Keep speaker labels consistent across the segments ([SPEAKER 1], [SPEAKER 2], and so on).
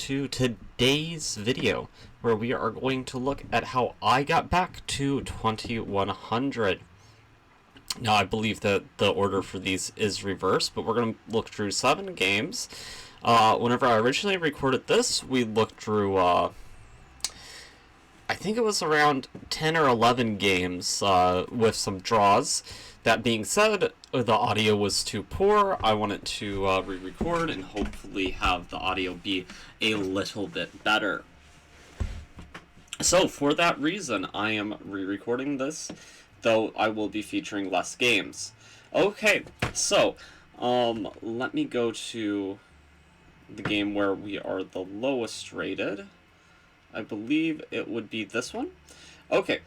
[SPEAKER 1] to today's video, where we are going to look at how I got back to 2100. Now, I believe that the order for these is reversed, but we're going to look through 7 games. Whenever I originally recorded this, we looked through, I think it was around 10 or 11 games with some draws. That being said, the audio was too poor. I wanted to re-record and hopefully have the audio be a little bit better. So for that reason, I am re-recording this, though I will be featuring less games. Okay, so let me go to the game where we are the lowest rated. I believe it would be this one. Okay,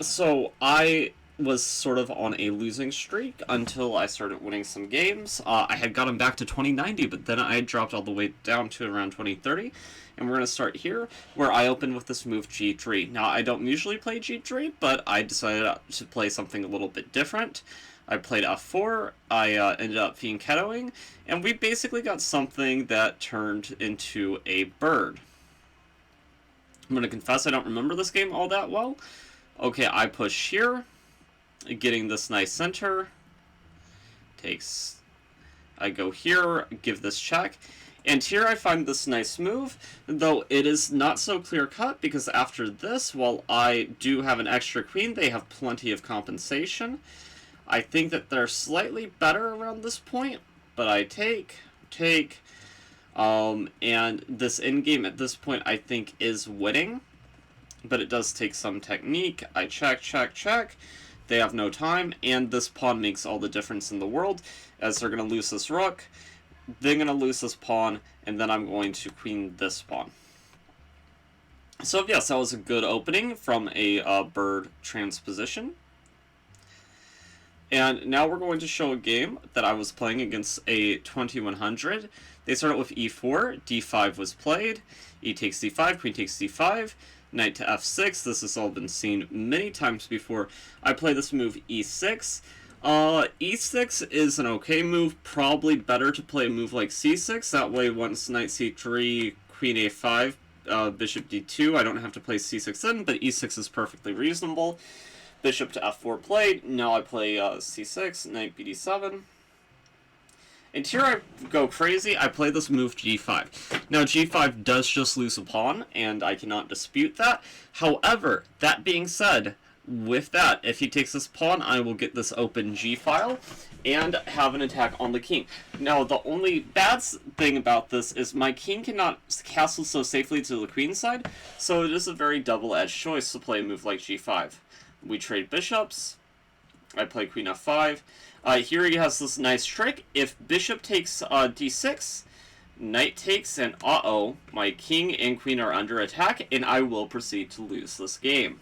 [SPEAKER 1] so I was sort of on a losing streak until I started winning some games. I had gotten back to 2090, but then I dropped all the way down to around 2030. And we're going to start here, where I open with this move G3. Now, I don't usually play G3, but I decided to play something a little bit different. I played F4, I ended up fianchettoing, and we basically got something that turned into a bird. I'm going to confess I don't remember this game all that well. Okay, I push here, getting this nice center. I go here, give this check. And here I find this nice move, though it is not so clear-cut, because after this, while I do have an extra queen, they have plenty of compensation. I think that they're slightly better around this point, but I take, and this endgame at this point I think is winning, but it does take some technique. I check. They have no time, and this pawn makes all the difference in the world, as they're going to lose this rook. They're going to lose this pawn, and then I'm going to queen this pawn. So yes, that was a good opening from a bird transposition. And now we're going to show a game that I was playing against a 2100. They started with e4, d5 was played, e takes d5, queen takes d5, knight to f6. This has all been seen many times before. I play this move e6. E6 is an okay move, probably better to play a move like c6, that way once knight c3, queen a5, bishop d2, I don't have to play c6 in, but e6 is perfectly reasonable. Bishop to f4 played, now I play c6, knight bd7. And here I go crazy, I play this move g5. Now g5 does just lose a pawn, and I cannot dispute that. However, that being said, with that, if he takes this pawn, I will get this open g-file and have an attack on the king. Now, the only bad thing about this is my king cannot castle so safely to the queen side, so it is a very double-edged choice to play a move like g5. We trade bishops. I play queen f5. Here he has this nice trick. If bishop takes d6, knight takes, and uh-oh, my king and queen are under attack, and I will proceed to lose this game.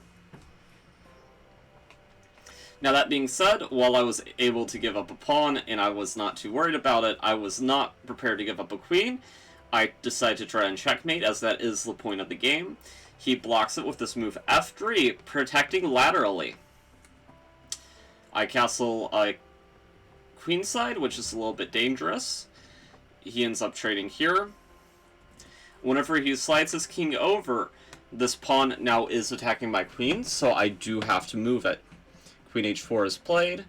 [SPEAKER 1] Now, that being said, while I was able to give up a pawn and I was not too worried about it, I was not prepared to give up a queen. I decided to try and checkmate, as that is the point of the game. He blocks it with this move f3, protecting laterally. I castle queenside, which is a little bit dangerous. He ends up trading here. Whenever he slides his king over, this pawn now is attacking my queen, so I do have to move it. Queen h4 is played,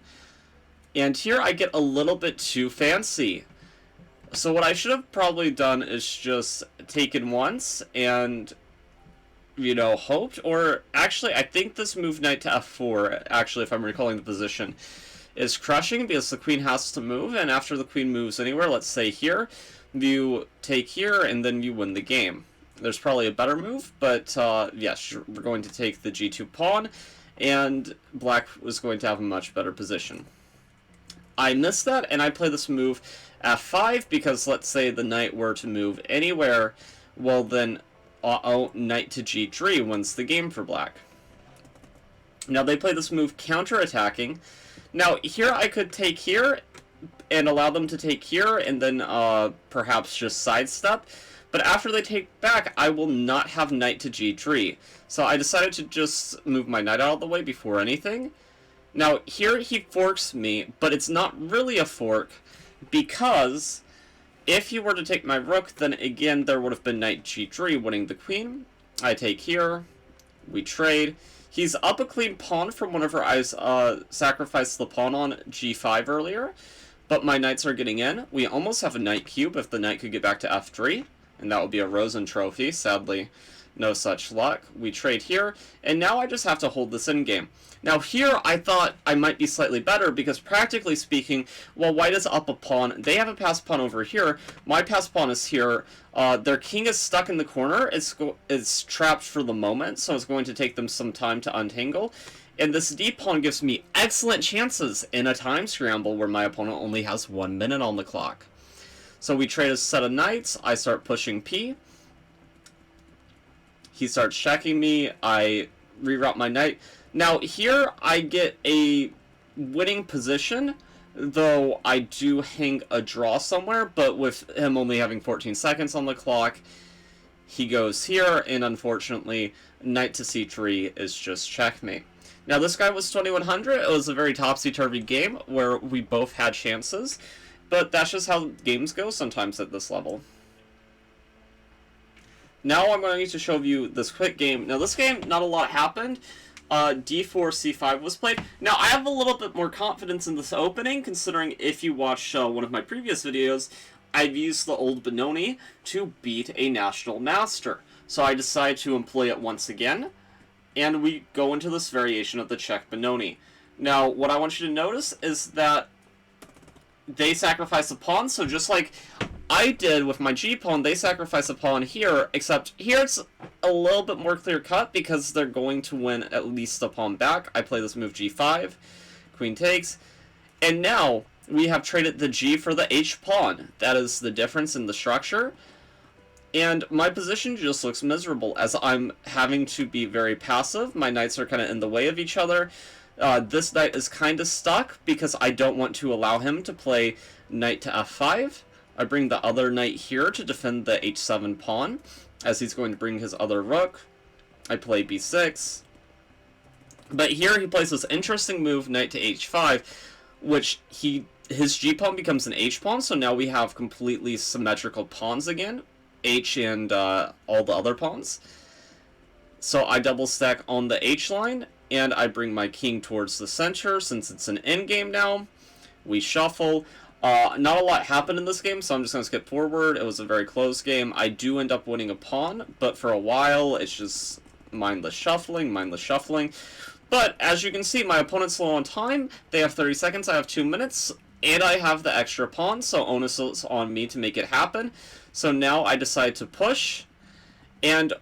[SPEAKER 1] and here I get a little bit too fancy. So what I should have probably done is just taken once and, you know, hoped, or actually I think this move knight to f4, actually if I'm recalling the position, is crushing because the queen has to move, and after the queen moves anywhere, let's say here, you take here and then you win the game. There's probably a better move, but yes, we're going to take the g2 pawn, and black was going to have a much better position. I missed that, and I play this move f5 because let's say the knight were to move anywhere, well then, knight to g3 wins the game for black. Now they play this move counter-attacking. Now here I could take here and allow them to take here and then perhaps just sidestep. But after they take back, I will not have knight to g3. So I decided to just move my knight out of the way before anything. Now, here he forks me, but it's not really a fork, because If he were to take my rook, then again there would have been knight g3 winning the queen. I take here, we trade. He's up a clean pawn from whenever I sacrificed the pawn on g5 earlier, but my knights are getting in. We almost have a knight cube if the knight could get back to f3, and that would be a Rosen trophy. Sadly, no such luck. We trade here, and now I just have to hold this in game. Now here, I thought I might be slightly better, because practically speaking, while white is up a pawn, they have a passed pawn over here, my passed pawn is here, their king is stuck in the corner, it's trapped for the moment, so it's going to take them some time to untangle, and this d pawn gives me excellent chances in a time scramble where my opponent only has 1 minute on the clock. So we trade a set of knights, I start pushing p, he starts checking me, I reroute my knight. Now here I get a winning position, though I do hang a draw somewhere, but with him only having 14 seconds on the clock, he goes here, and unfortunately, knight to c3 is just checkmate. Now this guy was 2100, it was a very topsy-turvy game where we both had chances, but that's just how games go sometimes at this level. Now I'm going to show you this quick game. Now this game, not a lot happened. D4, C5 was played. Now, I have a little bit more confidence in this opening, considering if you watch one of my previous videos, I've used the old Benoni to beat a national master. So I decide to employ it once again, and we go into this variation of the Czech Benoni. Now, what I want you to notice is that they sacrifice a pawn, so just like I did with my g-pawn, they sacrifice a pawn here, except here it's a little bit more clear-cut because they're going to win at least a pawn back. I play this move g5, queen takes, and now we have traded the g for the h-pawn. That is the difference in the structure, and my position just looks miserable as I'm having to be very passive. My knights are kind of in the way of each other. This knight is kind of stuck because I don't want to allow him to play knight to f5. I bring the other knight here to defend the h7 pawn, as he's going to bring his other rook. I play b6. But here he plays this interesting move, knight to h5, which his g-pawn becomes an h-pawn, so now we have completely symmetrical pawns again, h and all the other pawns. So I double stack on the h-line, and I bring my king towards the center, since it's an endgame now. We shuffle. Not a lot happened in this game, so I'm just going to skip forward. It was a very close game. I do end up winning a pawn, but for a while, it's just mindless shuffling. But, as you can see, my opponent's low on time. They have 30 seconds, I have 2 minutes, and I have the extra pawn, so onus is on me to make it happen. So now I decide to push, and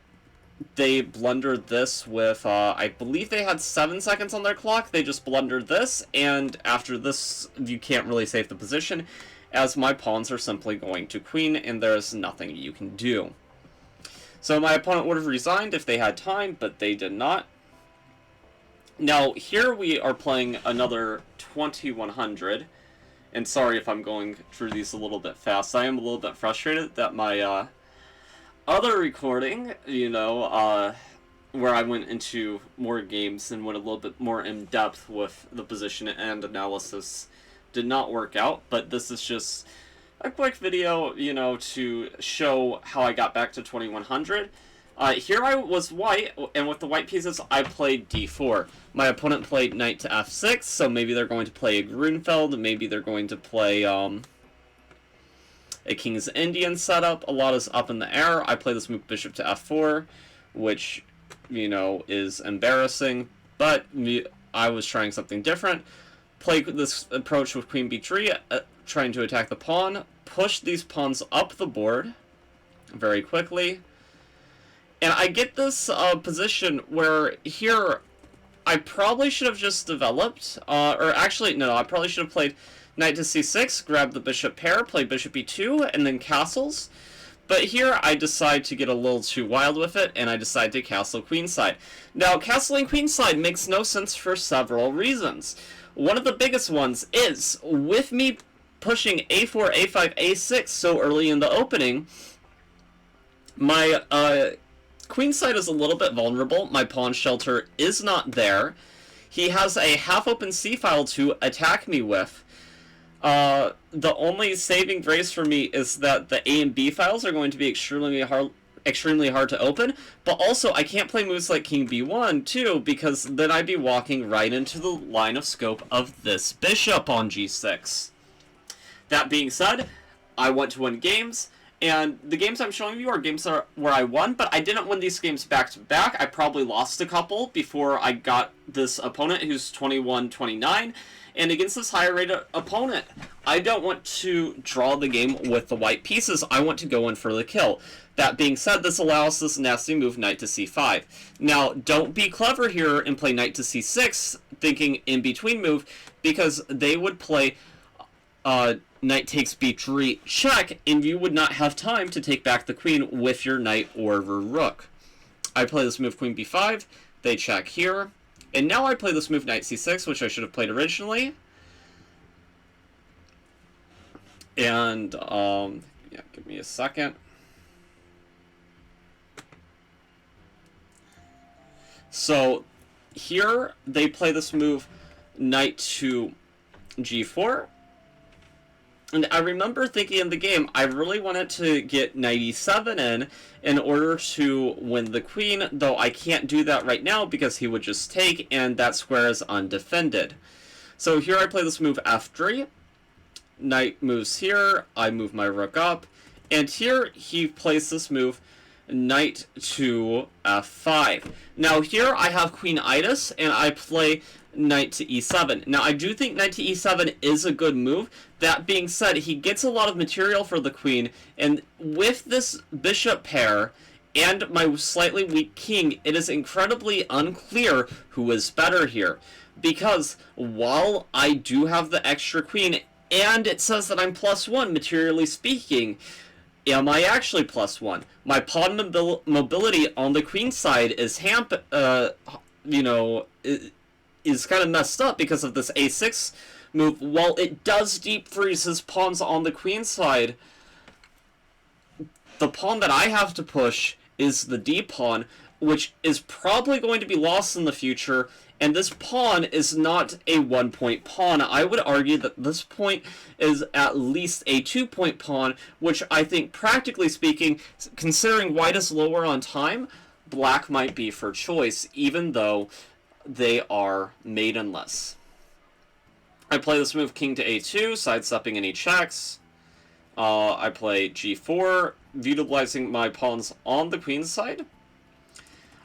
[SPEAKER 1] they blundered this with, I believe they had 7 seconds on their clock. They just blundered this, and after this, you can't really save the position, as my pawns are simply going to queen, and there's nothing you can do. So my opponent would have resigned if they had time, but they did not. Now, here we are playing another 2100, and sorry if I'm going through these a little bit fast. I am a little bit frustrated that my, other recording, where I went into more games and went a little bit more in depth with the position and analysis, did not work out, but this is just a quick video, to show how I got back to 2100. Here I was white, and with the white pieces, I played d4. My opponent played knight to f6, so maybe they're going to play a Grunfeld, maybe they're going to play, a King's Indian setup. A lot is up in the air. I play this move bishop to f4, which, is embarrassing, but I was trying something different. Play this approach with queen b3, trying to attack the pawn, push these pawns up the board very quickly, and I get this position where here I probably should have just developed, or actually, no, I probably should have played knight to c6, grab the bishop pair, play bishop e2, and then castles. But here I decide to get a little too wild with it, and I decide to castle queenside. Now, castling queenside makes no sense for several reasons. One of the biggest ones is, with me pushing a4, a5, a6 so early in the opening, my queenside is a little bit vulnerable. My pawn shelter is not there. He has a half-open c-file to attack me with. The only saving grace for me is that the A and B files are going to be extremely hard to open, but also I can't play moves like King B1 too, because then I'd be walking right into the line of scope of this bishop on G6. That being said, I want to win games, and the games I'm showing you are games where I won, but I didn't win these games back to back. I probably lost a couple before I got this opponent who's 21-29, and against this higher rated opponent, I don't want to draw the game with the white pieces. I want to go in for the kill. That being said, this allows this nasty move knight to c5. Now, don't be clever here and play knight to c6, thinking in between move, because they would play knight takes b3 check, and you would not have time to take back the queen with your knight or rook. I play this move queen b5, they check here, and now I play this move knight c6, which I should have played originally. And, yeah, give me a second. So, here, they play this move knight to g4. And I remember thinking in the game, I really wanted to get knight e7 in order to win the queen, though I can't do that right now because he would just take, and that square is undefended. So here I play this move f3, knight moves here, I move my rook up, and here he plays this move knight to f5. Now here I have queen itis, and I play knight to e7. Now I do think knight to e7 is a good move. That being said, he gets a lot of material for the queen, and with this bishop pair and my slightly weak king, it is incredibly unclear who is better here. Because while I do have the extra queen, and it says that I'm +1 materially speaking, am I actually +1? My pawn mobility on the queen side is is kind of messed up because of this a6 move. While it does deep freeze his pawns on the queen side, the pawn that I have to push is the d pawn, which is probably going to be lost in the future, and this pawn is not a 1-point pawn. I would argue that this point is at least a 2-point pawn, which I think, practically speaking, considering white is lower on time, black might be for choice, even though they are maidenless. I play this move king to a2, sidestepping any checks. I play g4, utilizing my pawns on the queen's side.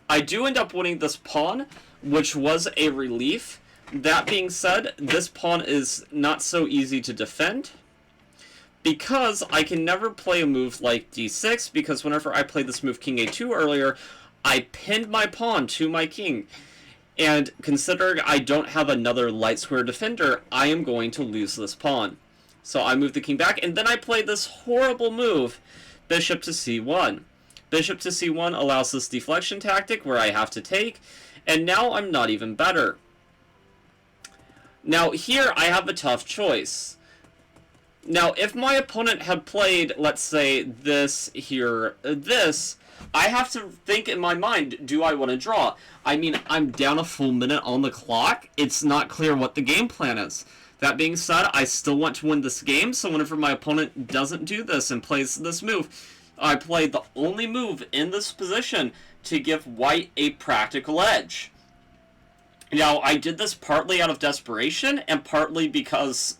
[SPEAKER 1] I do end up winning this pawn, which was a relief. That being said, this pawn is not so easy to defend, because I can never play a move like d6, because whenever I played this move king a2 earlier, I pinned my pawn to my king. And considering I don't have another light square defender, I am going to lose this pawn. So I move the king back, and then I play this horrible move, bishop to c1. Bishop to c1 allows this deflection tactic where I have to take, and now I'm not even better. Now here I have a tough choice. Now if my opponent had played, let's say, this here, this, I have to think in my mind, do I want to draw? I mean, I'm down a full minute on the clock. It's not clear what the game plan is. That being said, I still want to win this game, so whenever my opponent doesn't do this and plays this move, I play the only move in this position to give white a practical edge. Now, I did this partly out of desperation, and partly because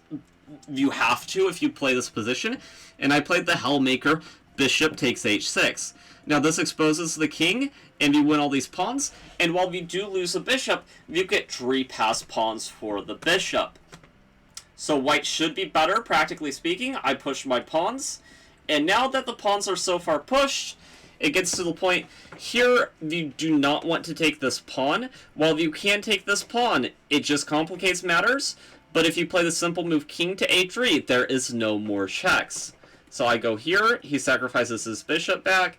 [SPEAKER 1] you have to if you play this position, and I played the Hellmaker, bishop takes h6. Now this exposes the king, and you win all these pawns, and while you do lose a bishop, you get 3 passed pawns for the bishop. So white should be better, practically speaking. I push my pawns, and now that the pawns are so far pushed, it gets to the point here you do not want to take this pawn. While you can take this pawn, it just complicates matters, but if you play the simple move king to a3, there is no more checks. So I go here, he sacrifices his bishop back,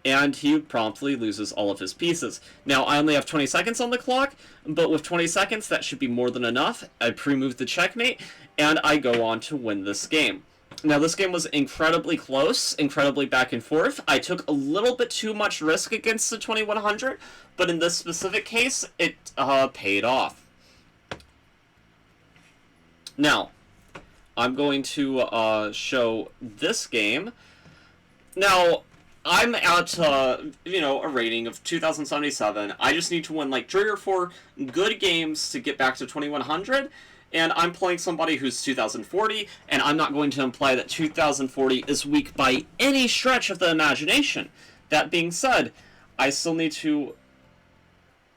[SPEAKER 1] and he promptly loses all of his pieces. Now, I only have 20 seconds on the clock, but with 20 seconds, that should be more than enough. I pre-move the checkmate, and I go on to win this game. Now, this game was incredibly close, incredibly back and forth. I took a little bit too much risk against the 2100, but in this specific case, it paid off. Now, I'm going to show this game. Now, I'm at, you know, a rating of 2077. I just need to win like 3 or 4 good games to get back to 2100. And I'm playing somebody who's 2040, and I'm not going to imply that 2040 is weak by any stretch of the imagination. That being said, I still need to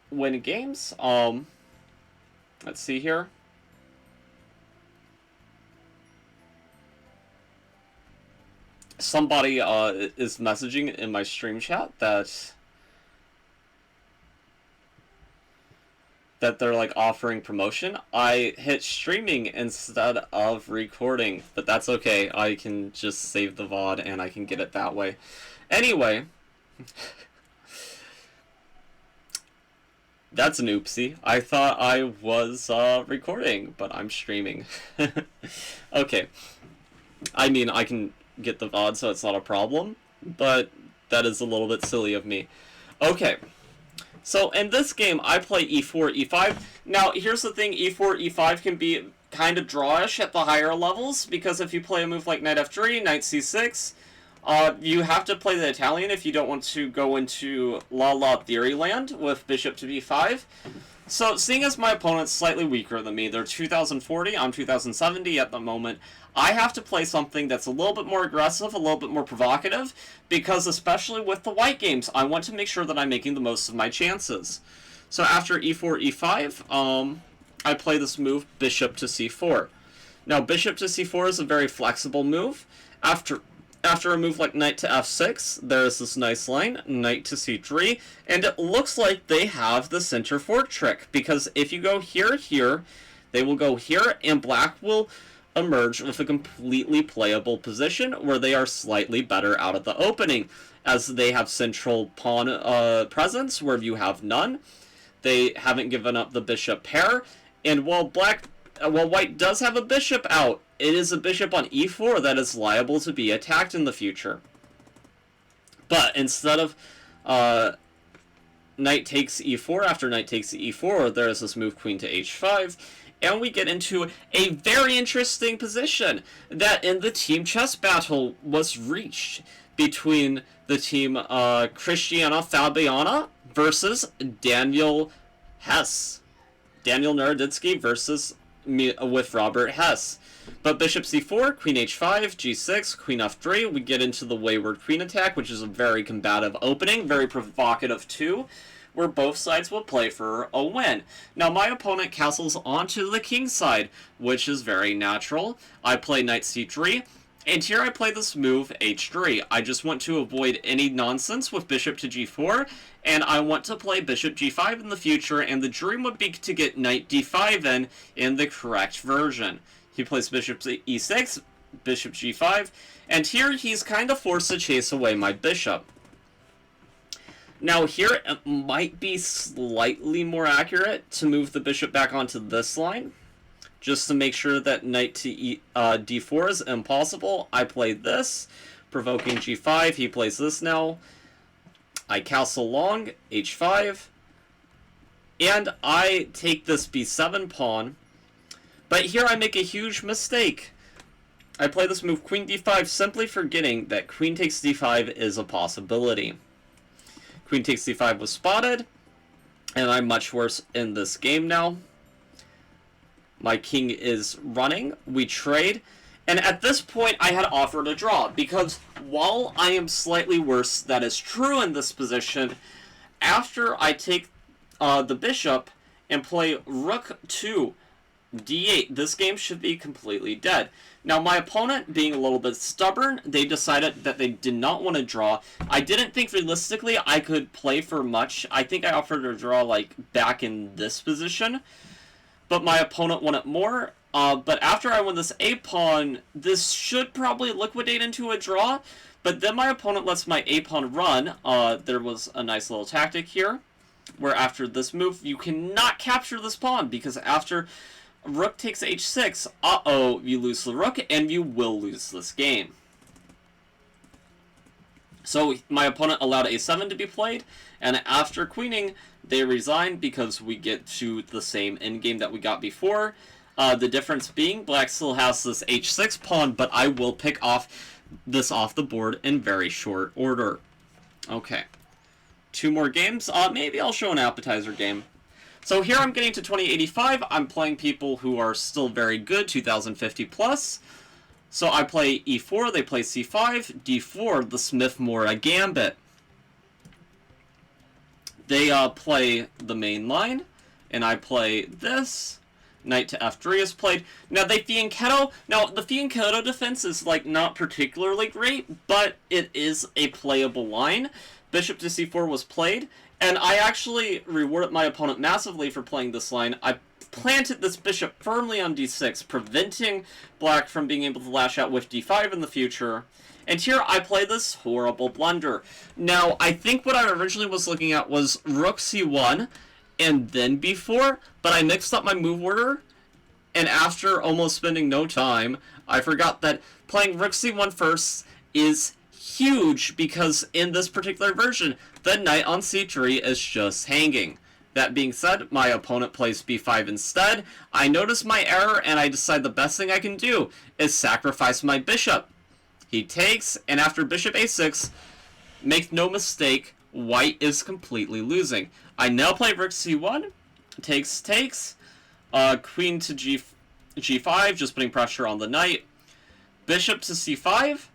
[SPEAKER 1] win games. Let's see here. Somebody is messaging in my stream chat that they're like offering promotion. I hit streaming instead of recording, but that's okay. I can just save the VOD and I can get it that way. Anyway, that's an oopsie. I thought I was recording, but I'm streaming. Okay. I mean, I can get the VOD, so it's not a problem, but that is a little bit silly of me. Okay. So in this game, I play e4, e5. Now, here's the thing, e4, e5 can be kind of drawish at the higher levels, because if you play a move like knight f3, knight c6, you have to play the Italian if you don't want to go into la theory land with bishop to b5. So, seeing as my opponent's slightly weaker than me, they're 2040, I'm 2070 at the moment, I have to play something that's a little bit more aggressive, a little bit more provocative, because especially with the white games, I want to make sure that I'm making the most of my chances. So after e4, e5, I play this move, bishop to c4. Now, bishop to c4 is a very flexible move. After a move like knight to f6, there's this nice line, knight to c3, and it looks like they have the center fork trick, because if you go here, they will go here, and black will emerge with a completely playable position where they are slightly better out of the opening, as they have central pawn presence where you have none. They haven't given up the bishop pair, and while white does have a bishop out, it is a bishop on e4 that is liable to be attacked in the future. But instead of knight takes e4, after knight takes e4, there is this move queen to h5, and we get into a very interesting position that in the team chess battle was reached between the team Cristiano Fabiana versus Daniel Hess. Daniel Naroditsky versus me with Robert Hess. But bishop c4, queen h5, g6, queen f3, we get into the wayward queen attack, which is a very combative opening, very provocative too, where both sides will play for a win. Now, my opponent castles onto the king side, which is very natural. I play knight c3, and here I play this move, h3. I just want to avoid any nonsense with bishop to g4, and I want to play bishop g5 in the future, and the dream would be to get knight d5 in the correct version. He plays bishop to e6, bishop g5, and here he's kind of forced to chase away my bishop. Now here it might be slightly more accurate to move the bishop back onto this line, just to make sure that knight to d4 is impossible. I play this, provoking g5, he plays this now. I castle long, h5, and I take this b7 pawn, but here I make a huge mistake. I play this move queen d5, simply forgetting that queen takes d5 is a possibility. Queen takes d5 was spotted, and I'm much worse in this game now. My king is running, we trade, and at this point I had offered a draw, because while I am slightly worse, that is true in this position, after I take the bishop and play rook to d8, this game should be completely dead. Now, my opponent, being a little bit stubborn, they decided that they did not want to draw. I didn't think realistically I could play for much. I think I offered a draw, like, back in this position. But my opponent wanted more. But after I win this a-pawn, this should probably liquidate into a draw. But then my opponent lets my a-pawn run. There was a nice little tactic here, where after this move, you cannot capture this pawn, because after rook takes h6, uh-oh, you lose the rook, and you will lose this game. So my opponent allowed a7 to be played, and after queening, they resigned because we get to the same endgame that we got before. The difference being black still has this h6 pawn, but I will pick off this off the board in very short order. Okay. 2 more games. Maybe I'll show an appetizer game. So here I'm getting to 2085. I'm playing people who are still very good, 2050 plus. So I play e4, they play c5, d4, the Smith-Mora gambit. They play the main line, and I play this. Knight to f3 is played. Now they fianchetto. Now the fianchetto defense is like not particularly great, but it is a playable line. Bishop to c4 was played, and I actually rewarded my opponent massively for playing this line. I planted this bishop firmly on d6, preventing black from being able to lash out with d5 in the future. And here I play this horrible blunder. Now, I think what I originally was looking at was rook c1 and then b4, but I mixed up my move order, and after almost spending no time, I forgot that playing rook c1 first is huge, because in this particular version, the knight on c3 is just hanging. That being said, my opponent plays b5 instead. I notice my error, and I decide the best thing I can do is sacrifice my bishop. He takes, and after bishop a6, make no mistake, white is completely losing. I now play rook c1, takes, queen to g5, just putting pressure on the knight, bishop to c5,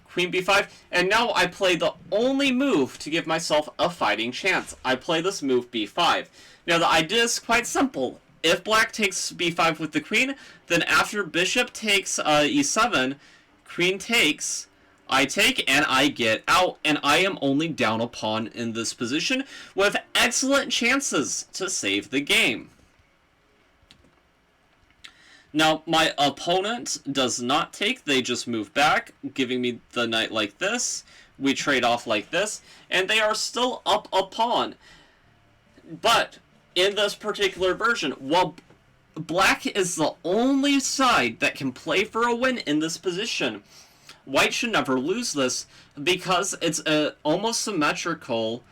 [SPEAKER 1] queen b5, and now I play the only move to give myself a fighting chance. I play this move b5. Now the idea is quite simple. If black takes b5 with the queen, then after bishop takes e7, queen takes, I take, and I get out, and I am only down a pawn in this position with excellent chances to save the game. Now, my opponent does not take, they just move back, giving me the knight like this. We trade off like this, and they are still up a pawn. But, in this particular version, while black is the only side that can play for a win in this position, white should never lose this, because it's a almost symmetrical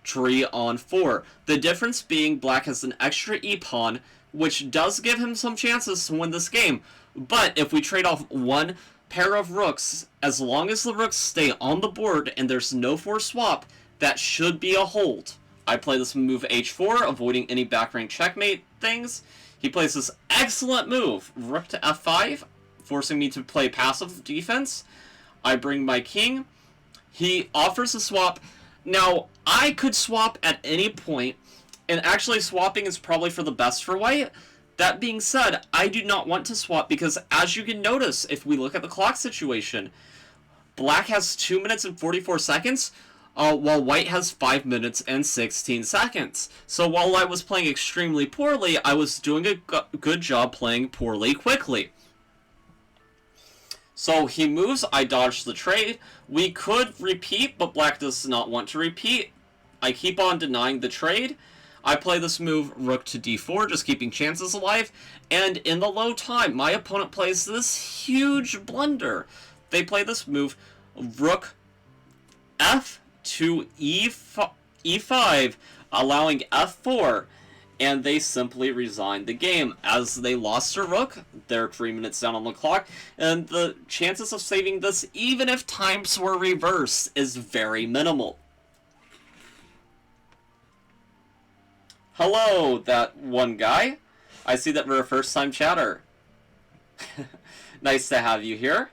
[SPEAKER 1] 3-on-4. The difference being black has an extra e-pawn, which does give him some chances to win this game. But if we trade off one pair of rooks, as long as the rooks stay on the board and there's no forced swap, that should be a hold. I play this move h4, avoiding any back rank checkmate things. He plays this excellent move, rook to f5, forcing me to play passive defense. I bring my king. He offers a swap. Now, I could swap at any point, and actually swapping is probably for the best for white. That being said, I do not want to swap because, as you can notice, if we look at the clock situation, black has 2 minutes and 44 seconds, while white has 5 minutes and 16 seconds. So while I was playing extremely poorly, I was doing a good job playing poorly quickly. So he moves, I dodge the trade. We could repeat, but black does not want to repeat. I keep on denying the trade. I play this move, rook to d4, just keeping chances alive. And in the low time, my opponent plays this huge blunder. They play this move, rook f to e5, allowing f4. And they simply resigned the game. As they lost their rook, they're 3 minutes down on the clock, and the chances of saving this, even if times were reversed, is very minimal. Hello, that one guy. I see that we're a first-time chatter. Nice to have you here.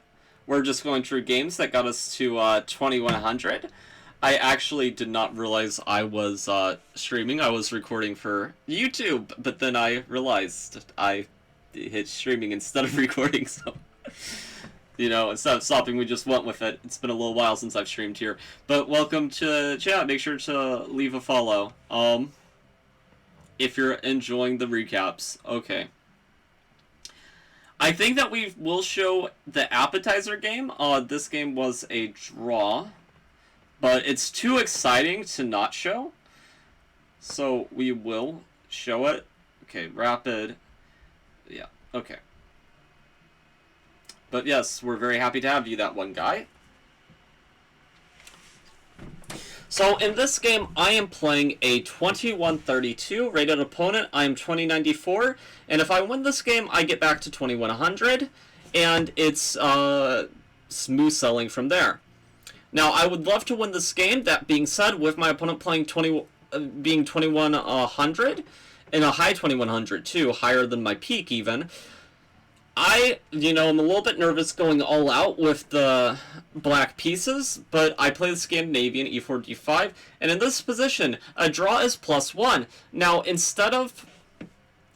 [SPEAKER 1] We're just going through games that got us to 2100. I actually did not realize I was streaming. I was recording for YouTube, but then I realized I hit streaming instead of recording, so... You know, instead of stopping, we just went with it. It's been a little while since I've streamed here. But welcome to chat. Make sure to leave a follow. If you're enjoying the recaps. Okay. I think that we will show the appetizer game. This game was a draw. But it's too exciting to not show. So we will show it. Okay, rapid. Yeah, okay. But yes, we're very happy to have you, that one guy. So in this game, I am playing a 2132 rated opponent. I am 2094, and if I win this game, I get back to 2100, and it's smooth sailing from there. Now, I would love to win this game. That being said, with my opponent playing being 2100, and a high 2100 too, higher than my peak even, I'm a little bit nervous going all out with the black pieces, but I play the Scandinavian e4, d5, and in this position, a draw is +1. Now, instead of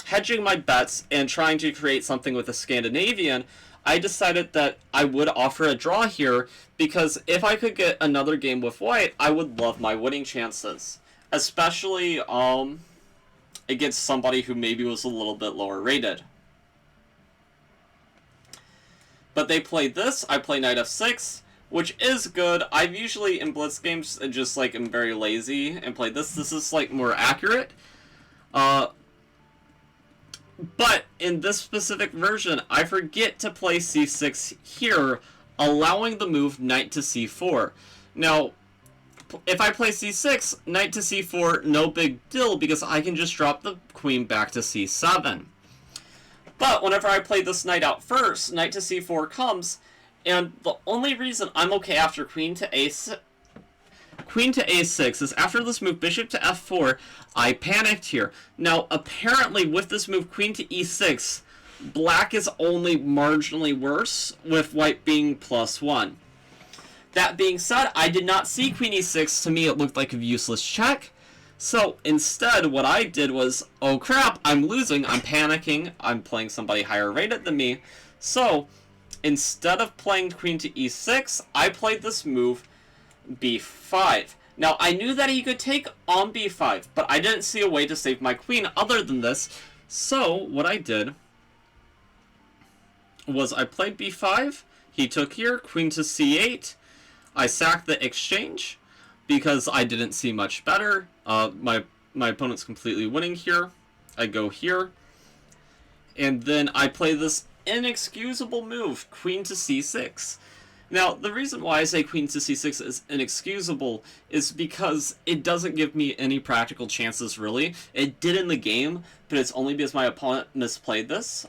[SPEAKER 1] hedging my bets and trying to create something with the Scandinavian, I decided that I would offer a draw here, because if I could get another game with white, I would love my winning chances. Especially, against somebody who maybe was a little bit lower rated. But they played this, I play knight f6, which is good. I've usually, in blitz games, just, like, am very lazy and play this. This is, like, more accurate. But in this specific version, I forget to play c6 here, allowing the move knight to c4. Now, if I play c6, knight to c4, no big deal, because I can just drop the queen back to c7. But whenever I play this knight out first, knight to c4 comes, and the only reason I'm okay after queen to a6 is after this move bishop to f4, I panicked here. Now, apparently with this move queen to e6, black is only marginally worse, with white being +1. That being said, I did not see queen e6. To me, it looked like a useless check. So instead, what I did was, oh crap, I'm losing, I'm panicking, I'm playing somebody higher rated than me. So instead of playing queen to e6, I played this move b5. Now, I knew that he could take on b5, but I didn't see a way to save my queen other than this. So what I did was I played b5, he took here, queen to c8, I sacked the exchange, because I didn't see much better. My opponent's completely winning here. I go here. And then I play this inexcusable move, queen to c6. Now, the reason why I say queen to c6 is inexcusable is because it doesn't give me any practical chances, really. It did in the game, but it's only because my opponent misplayed this.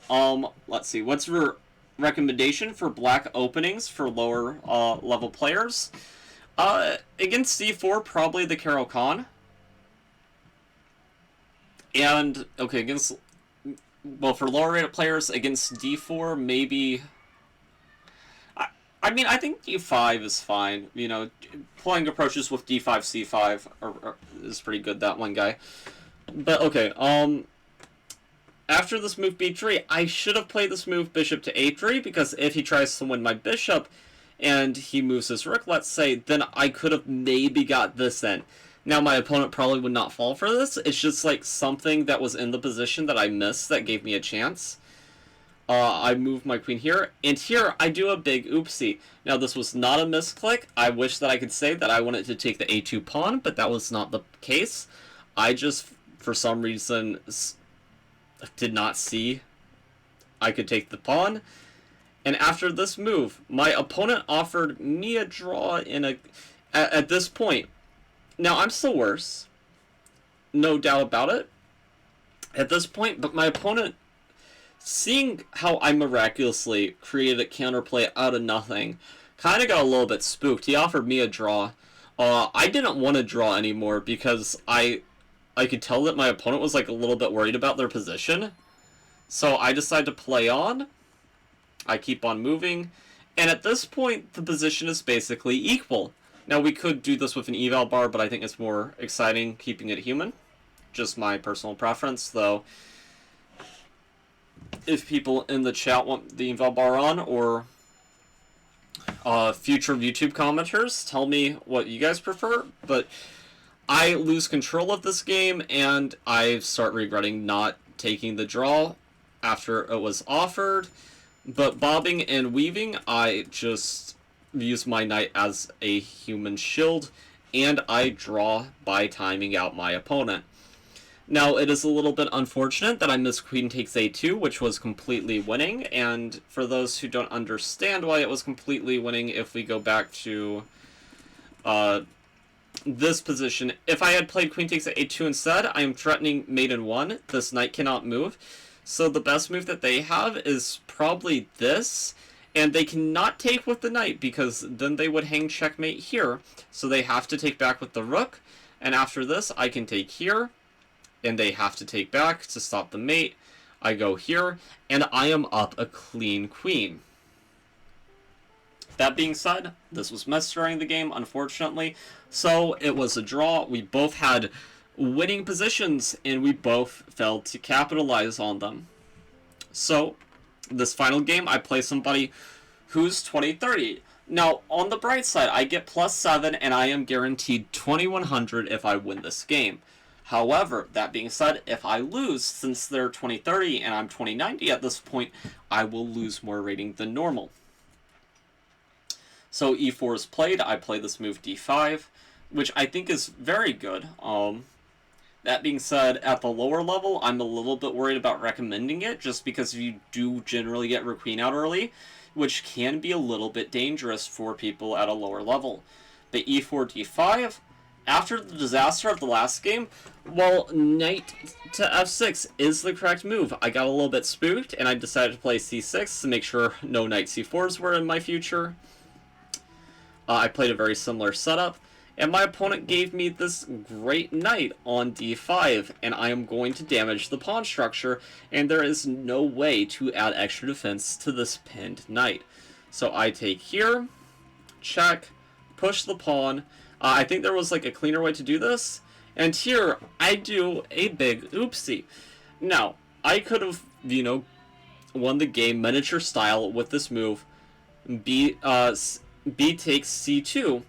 [SPEAKER 1] Let's see, what's your recommendation for black openings for lower level players? Against c4, probably the Carol Khan. And, okay, for lower rated players, against d4, maybe... I mean, I think d5 is fine. Playing approaches with d5, c5 is pretty good, that one guy. But, okay, after this move b3, I should have played this move bishop to a3, because if he tries to win my bishop, and he moves his rook, let's say, then I could have maybe got this in. Now, my opponent probably would not fall for this. It's just, like, something that was in the position that I missed that gave me a chance. I move my queen here, and here I do a big oopsie. Now, this was not a misclick. I wish that I could say that I wanted to take the a2 pawn, but that was not the case. I just, for some reason, did not see I could take the pawn. And after this move, my opponent offered me a draw at this point. Now, I'm still worse. No doubt about it. At this point, but my opponent, seeing how I miraculously created a counterplay out of nothing, kind of got a little bit spooked. He offered me a draw. I didn't want to draw anymore because I could tell that my opponent was like a little bit worried about their position. So I decided to play on. I keep on moving, and at this point, the position is basically equal. Now, we could do this with an eval bar, but I think it's more exciting keeping it human. Just my personal preference, though. If people in the chat want the eval bar on, or future YouTube commenters, tell me what you guys prefer, but I lose control of this game, and I start regretting not taking the draw after it was offered. But bobbing and weaving, I just use my knight as a human shield, and I draw by timing out my opponent. Now, it is a little bit unfortunate that I missed queen takes a2, which was completely winning, and for those who don't understand why it was completely winning, if we go back to this position. If I had played queen takes a2 instead, I am threatening mate in 1. This knight cannot move. So the best move that they have is probably this. And they cannot take with the knight because then they would hang checkmate here. So they have to take back with the rook. And after this, I can take here. And they have to take back to stop the mate. I go here. And I am up a clean queen. That being said, this was missed during the game, unfortunately. So it was a draw. We both had winning positions, and we both failed to capitalize on them. So, this final game, I play somebody who's 2030. Now, on the bright side, I get +7, and I am guaranteed 2100 if I win this game. However, that being said, if I lose, since they're 2030 and I'm 2090 at this point, I will lose more rating than normal. So e4 is played. I play this move d5, which I think is very good. That being said, at the lower level, I'm a little bit worried about recommending it, just because you do generally get rook queen out early, which can be a little bit dangerous for people at a lower level. But e4, d5, after the disaster of the last game, while knight to f6 is the correct move, I got a little bit spooked, and I decided to play c6 to make sure no knight c4s were in my future. I played a very similar setup, and my opponent gave me this great knight on d5, and I am going to damage the pawn structure, and there is no way to add extra defense to this pinned knight. So I take here, check, push the pawn. I think there was like a cleaner way to do this, and here I do a big oopsie. Now, I could have, won the game miniature style with this move, B takes c2,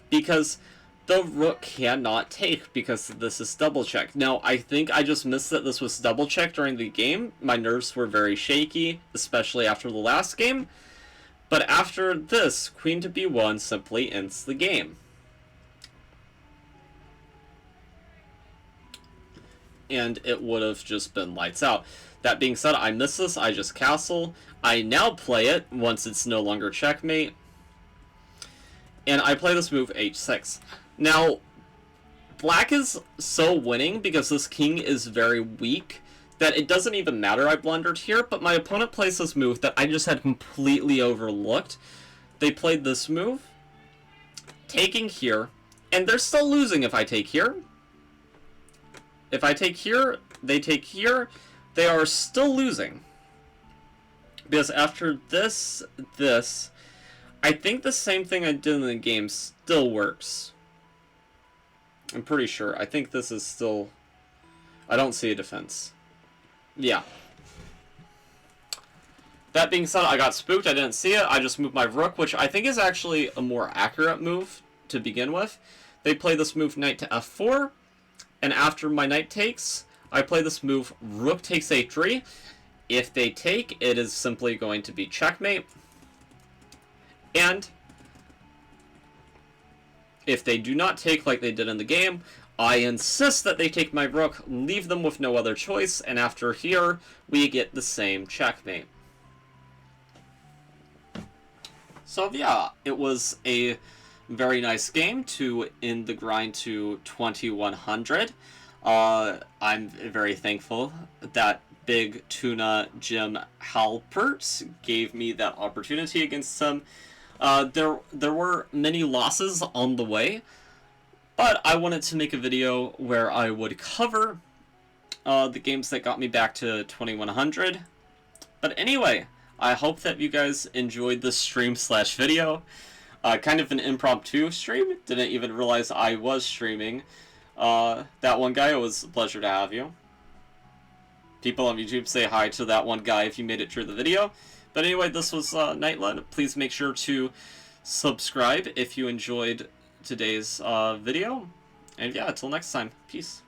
[SPEAKER 1] because the rook cannot take, because this is double check. Now, I think I just missed that this was double check during the game. My nerves were very shaky, especially after the last game. But after this, queen to b1 simply ends the game. And it would have just been lights out. That being said, I missed this. I just castle. I now play it once it's no longer checkmate. And I play this move h6. Now, black is so winning because this king is very weak that it doesn't even matter I blundered here, but my opponent plays this move that I just had completely overlooked. They played this move, taking here, and they're still losing if I take here. If I take here, they take here, they are still losing. Because after this, I think the same thing I did in the game still works. I'm pretty sure. I think this is still... I don't see a defense. Yeah. That being said, I got spooked. I didn't see it. I just moved my rook, which I think is actually a more accurate move to begin with. They play this move knight to f4. And after my knight takes, I play this move rook takes a3. If they take, it is simply going to be checkmate. And if they do not take like they did in the game, I insist that they take my rook, leave them with no other choice, and after here, we get the same checkmate. So yeah, it was a very nice game to end the grind to 2100. I'm very thankful that Big Tuna Jim Halpert gave me that opportunity against him. There were many losses on the way, but I wanted to make a video where I would cover the games that got me back to 2100. But anyway, I hope that you guys enjoyed this stream/video. Kind of an impromptu stream. Didn't even realize I was streaming. That one guy, it was a pleasure to have you. People on YouTube, say hi to that one guy if you made it through the video. But anyway, this was Nightlen. Please make sure to subscribe if you enjoyed today's video. And yeah, until next time. Peace.